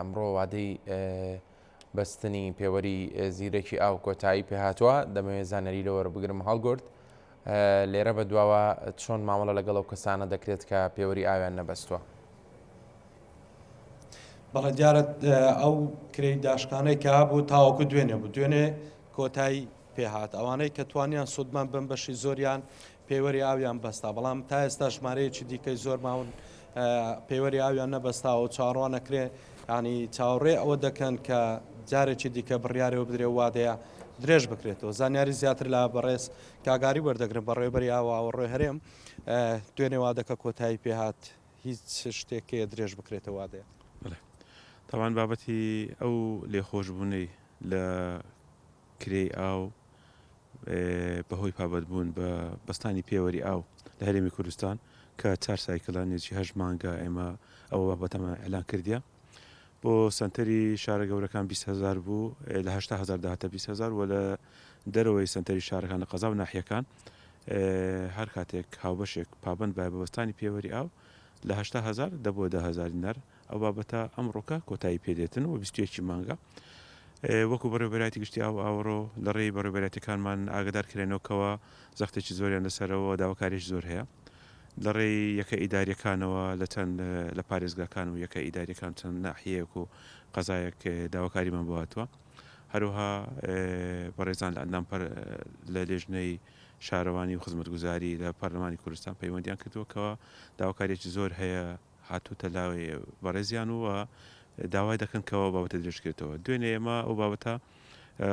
ئەمڕۆ وادەی بەستنی پێوەری زیرەکی ئاو کۆتایی پێهاتووە دەمەوێت زانەری لەوە بگرم هەڵگرت لێرە بە دواوە چۆن مامەڵە لەگەڵ ئەو کەسانە دەکرێت کە پێوەری ئاویان نەبەستووە. بەڵێ دیارەت ئەو کرێی داشکانەی کە بوو تاوەکو دوێنێ بوو دوێنێ کۆتایی پێهات ئەوانەی کە توانیان سوودمان بم بەشی زۆریان پێوەری ئاویان بەستا بەڵام تا ئێستا ژمارەیەکی دیکەی زۆر ماون پێوەری ئاویان نەبەستا و چاڕوان نەکرێ ینی چاوەڕێ ئەوە دەکەن کە جارێکی دیکە بڕیارەوە بدرێ وادەیە درێژ بکرێتەوە زانیاری زیاتر لە بەڕێز کاگاری وەردەگرن بە ڕێبەری ئاوڕۆی هەرێم دوێنێ وادەکە کۆتایی پێهات هیچ شتێکەیە درێژ بکرێتەوە وادەیە. تاوان بابەتی ئەو لێخۆشببوونەی لە کرێی ئاو بەهۆی پابەتبوون بە بەستانی پێوەری ئاو لە هەرێمی کوردستان کە 4 سایکلان نێجی هەژ مانگە ئێمە ئەوە بابەتەمە ئەلان کردیە بۆ سنتەری شارە گەورەکان 20,000 بوو لە 80,000 داهاتە 20,000 و لە دەرەوەی سنتەری شارەکان لە قەزا و ناحیەکان هەر کاتێک هاوبەشێک پابند بە بەستانی پێوەری ئاو لە 80,000 دەبووە 10,000 دینار ئەو بابەتە ئەمڕۆکە کۆتایی پێدێتن و 21 مانگە وەکو بەڕێوەبەراتی گشتی ئاوڕۆ لە ڕێی بەڕێوەبەراتەکانمان ئاگدار کرێنەوەکەوە زەختێکی زۆریان لەسەرەوە داواکاریش زۆر هەیە لە ڕێی یەکە ئیداریەکانەوە لە چەند لە پارێزگاکان و یەکە ئیداریەکان چەند ناحیەیەک و قەزایەک داواکاریمان بواتوە هەروها بەڕێزان لە ئەندام لە لێژنەی شارەوانی و خزمەتگوزاری لە پەرلەمانی کوردستان پەیوەندیان کردووەکەوە داواکارێکی زۆر هەیە هاتووتە لاوی بەڕێزیان و داوای دەکەن کەەوە بابەتە درێژکرێتەوە دوێنێ ئێمە ئەو بابەتە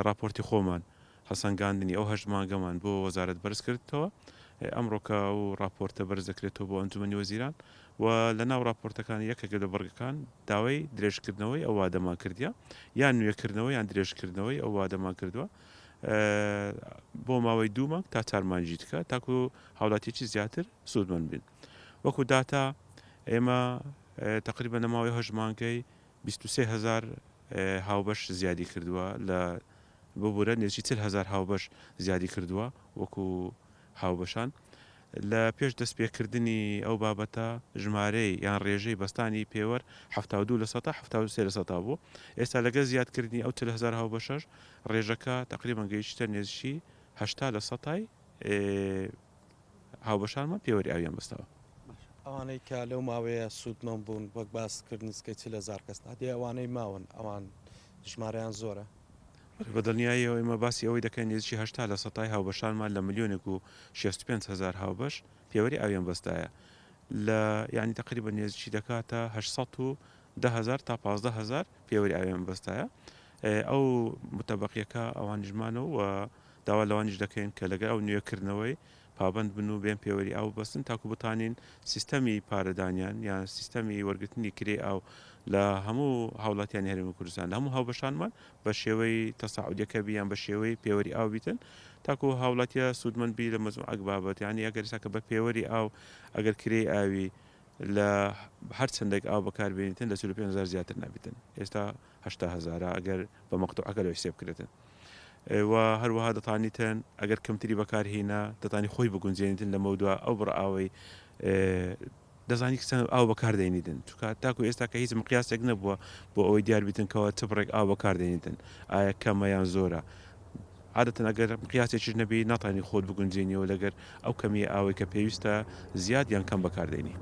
راپۆرتی خۆمان هەسەنگاندنی ئەو هەژمانگەمان بۆ وەزارەت بەرز کردەوە ئەمڕۆکە و راپۆرتە بەرز دەکرێتەوە بۆ ئەنجومەنی وەزیران و لە ناو راپۆرتەکان یەکێکە لە بەڕگەکان داوای درێژکردنەوەی ئەو وادەمان کردیا یان نوێکردنەوەی یان درێژکردنەوەی ئەو وادەمان کردووە بۆ ماوەی 2 مانگ تا 4 مانگی دیکە تاکو هاوڵاتیی زیاتر سوودمەند بین وەکو داتا ئێمە تقریبا نەماوەی هەژمانگەی 23,000 هاوبەش زیادی کردووە لە ببوورە نێزی 40,000 هاوبەش زیادی کردووە وەکو هاوبەشان لە پێش دەستپێکردنی ئەو بابەتە ژمارەی یان ڕێژەی بەستانی پێوەەر 72 لە 73 بوو ئێستا لەگە زیادکردنی ئەو 40,000 هاوبەشەش ڕێژەکە تقریبا گەیشتە نێزشی 80 لە 100 هاوبەشانمان پێوەری ئاویان بەستەوە ئەوانەی کە لەو ماوەیە سوودمەند بوون وەک باسکردنسکەی 40,000 کەس هەدی ئەوانەی ماون ئەوان ژمارەیان زۆرە بە دڵنیاییەوە ئێمە باسی ئەوەی دەکەین نێزشی 80 لە 100 هاوبەشانمان لە 1,65,000 هاوبەش پێوەری ئاویان بەستایە لە ینی تقریبا نێزشی دەکاتە 810,000 تا 15,000 پێوەری ئاویان بەستایە ئەو متەبقیەکە ئەوان ژمانەوە و داوا لەوانیش دەکەین کە لەگە ئەو نوێکردنەوەی پابند بن و بێن پێوەری ئاو بەستن تاکو بتانین سیستەمی پارەدانیان یان سیستەمی وەرگرتنی کرێ ئاو لە هەموو هاوڵاتیانی هەرێمی کوردستان لە هەموو هاوبەشانمان بە شێوەی تەساعودەکە بیان بە شێوەی پێوەری ئاو بیتن تاکو هاوڵاتیە سوودمەند بی لە مەزموعەک بابەت ینی ئەگەر ساکە بە پێوەری ئاو ئەگەر کرێ ئاوی لە هەر چەندێک ئاو بەکاربێنیتن لە 45,000 زیاتر نابیتن ئێستا 80,000 ئەگەر بە مەقتوعەکە لەوەی سێ بکرێتن و هەروەها دەتانیتن ئەگەر کەمتری بەکارهێنا دەتانی خۆی بگونجێنیتن لە مەودووە ئەو بڕ ئاوەی دەزانی چەند ئاو بەکاردێنیتن چکات تاکو ئێستا کە هیچ مقیاسێک نەبووە بۆ ئەوەی دیاربیتنکەوە چپڕێک ئاو بەکاردێنیتن ئایا کەمەیان زۆرە عادەتەن ئەگەر مقیاسێکیش نەبی ناتانی خۆت بگونجێنیەوە لەگەر ئەو کەمیە ئاوەی کە پێویستە زیاد یان کەم بەکاردێنی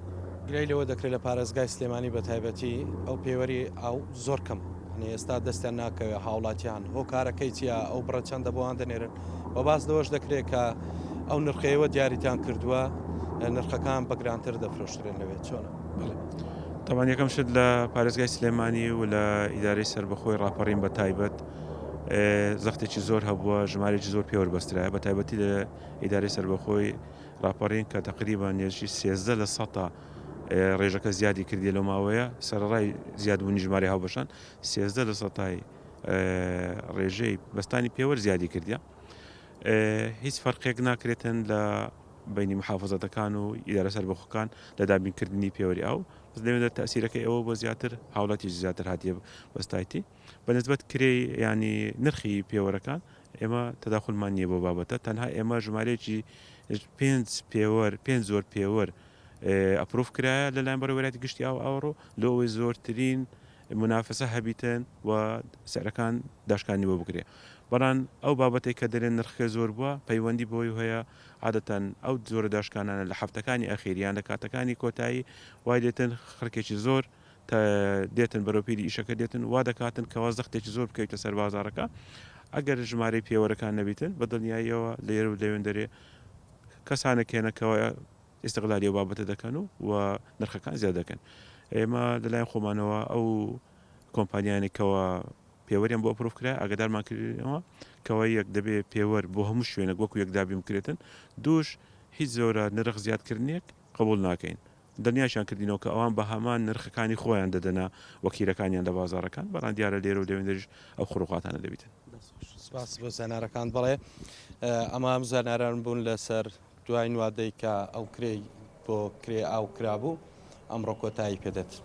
گرەی لەوە دەکرێت لە پارێزگای سلێمانی بە تایبەتی ئەو پێوەری ئاو زۆر کەم ئێستا دەستیان ناکەوێت هاوڵاتیان هۆکارەکەی چیا ئەو بڕە چەندە بۆیان دەنێرن بە باس دەوەش دەکرێت کە ئەو نرخەوە دیاریتان کردووە نرخەکان بەگرانتر دەفرۆشترێن لەوێت چۆنە تاوان یەکەم شت لە پارێزگای سلێمانی و لە ئیدارەی سربەخۆی ڕاپەڕین بە تایبەت زەختێکی زۆر هەبووە ژمارێکی زۆر پێوەربەسترایە بە تایبەتی لە ئیدارەی سربەخۆی ڕاپەڕین کە تقریبا نێژی 13 لە 100 ڕێژەکە زیادی کردی لە ماوەیە سەرڕای زیادبوونی ژمارە هاوبەشان 13 لە 100 ڕێژەی بەستانی پێوەەر زیادی کردیا هیچ فەرقێک ناکرێتن لە بینی محافزەتەکان و ئیدارە سەربەخۆکان لە دابینکردنی پێوەری ئاو لەوێت تەسیرەکەی ئەوە بۆ زیاتر هاوڵاتی زیاتر هاتیە بەستایتی بەنسبەت کرێ ینی نرخی پێوەرەکان ئێمە تەداخلمان نییە بۆ بابەتە تەنها ئێمە ژمارەیەکی 5 زۆر پێوەەر ئەپرۆف کرایە لەلایەن بەڕێوەبەراتی گشتی ئاوڕۆ لەوەی زۆرترین منافسە هەبیتن و سعرەکان داشکانی بۆ بگرێ بەڵام ئەو بابەتێک کە دەرێن نرخەکە زۆر بووە پەیوەندی بۆی هەیە عادەتەن ئەو زۆرە داشکانانە لە هەفتەکانی ئەخیریان لە کاتەکانی کۆتایی وای دێتن خەڵکێکی زۆر دێتن بەرەوپیری ئیشەکە دێتن وا دەکاتن کەوا زەختێکی زۆر بکەیتە سەر بازارەکە ئەگەر ژمارەی پێوەرەکان نەبیتن بە دڵنیاییەوە لێرە و لەوێن دەرێ کەسانێکێنەکەەوە ئێستقلالی و بابەتە دەکەن و نرخەکان زیاد دەکەن ئێمە لەلایەن خۆمانەوە ئەو کۆمپانیانێکەوە پێوەریان بۆ ئەپرۆف کرا ئاگدارمان کردنەوە کەەوە یەک دەبێ پێوەەر بۆ هەموو شوێنە وەکو یەکدابی بکرێتن دووش هیچ زۆرە نرخ زیادکردنێک قبول ناکەین دڵنیاشان کردینەوە کە ئەوان بە هەمان نرخەکانی خۆیان دەدەنا وەکیلەکانیان لە بازارەکان بەڵام دیارە لێرە و لەوێندەش ئەو خڕوقاتانە دەبیتن سپاس بۆ زانارەکان بڵێ ئەمە ئەم زاناران بوون لەسەر دوای وادەی کە ئەو کرێی بۆ کرێ ئاو کرابوو ئەمڕۆ کۆتایی پێدەت